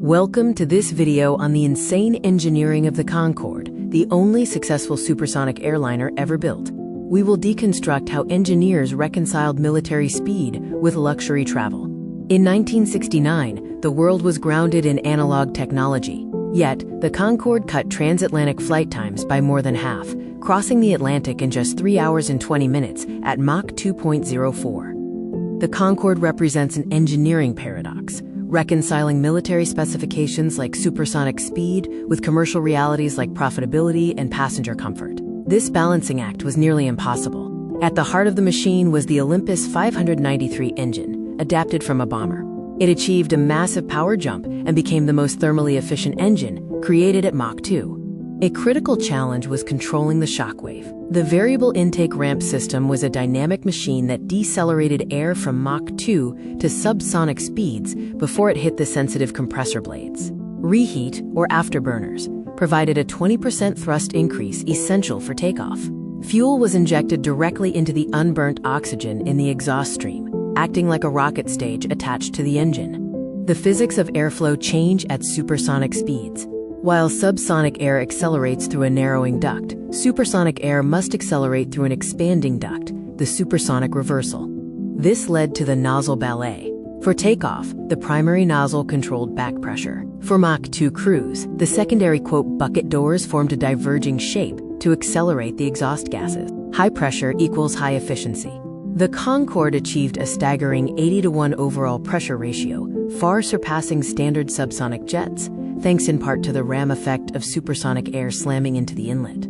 Welcome to this video on the insane engineering of the Concorde, the only successful supersonic airliner ever built. We will deconstruct how engineers reconciled military speed with luxury travel. In 1969, the world was grounded in analog technology. Yet, the Concorde cut transatlantic flight times by more than half, crossing the Atlantic in just 3 hours and 20 minutes at Mach 2.04. The Concorde represents an engineering paradox, reconciling military specifications like supersonic speed with commercial realities like profitability and passenger comfort. This balancing act was nearly impossible. At the heart of the machine was the Olympus 593 engine, adapted from a bomber. It achieved a massive power jump and became the most thermally efficient engine, created at Mach 2. A critical challenge was controlling the shockwave. The variable intake ramp system was a dynamic machine that decelerated air from Mach 2 to subsonic speeds before it hit the sensitive compressor blades. Reheat, or afterburners, provided a 20% thrust increase essential for takeoff. Fuel was injected directly into the unburnt oxygen in the exhaust stream, acting like a rocket stage attached to the engine. The physics of airflow change at supersonic speeds. While subsonic air accelerates through a narrowing duct, supersonic air must accelerate through an expanding duct, the supersonic reversal. This led to the nozzle ballet. For takeoff, the primary nozzle controlled back pressure. For Mach 2 cruise, the secondary, bucket doors formed a diverging shape to accelerate the exhaust gases. High pressure equals high efficiency. The Concorde achieved a staggering 80-to-1 overall pressure ratio, far surpassing standard subsonic jets, thanks in part to the ram effect of supersonic air slamming into the inlet.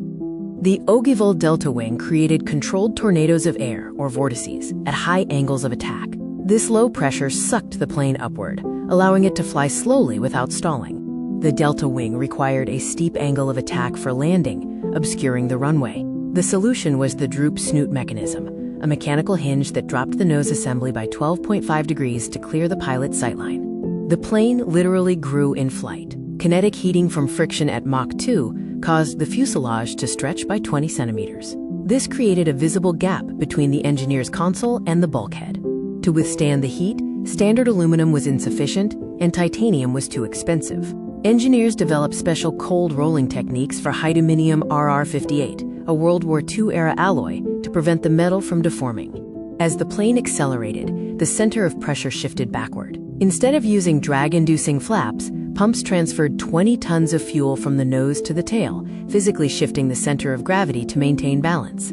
The ogival delta wing created controlled tornadoes of air, or vortices, at high angles of attack. This low pressure sucked the plane upward, allowing it to fly slowly without stalling. The delta wing required a steep angle of attack for landing, obscuring the runway. The solution was the droop snoot mechanism, a mechanical hinge that dropped the nose assembly by 12.5 degrees to clear the pilot's sightline. The plane literally grew in flight. Kinetic heating from friction at Mach 2 caused the fuselage to stretch by 20 centimeters. This created a visible gap between the engineer's console and the bulkhead. To withstand the heat, standard aluminum was insufficient and titanium was too expensive. Engineers developed special cold rolling techniques for hydrominium RR58, a World War II-era alloy, to prevent the metal from deforming. As the plane accelerated, the center of pressure shifted backward. Instead of using drag-inducing flaps, pumps transferred 20 tons of fuel from the nose to the tail, physically shifting the center of gravity to maintain balance.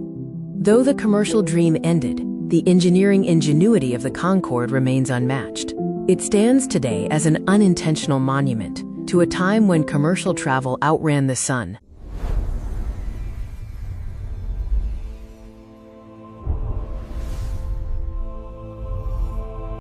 Though the commercial dream ended, the engineering ingenuity of the Concorde remains unmatched. It stands today as an unintentional monument to a time when commercial travel outran the sun,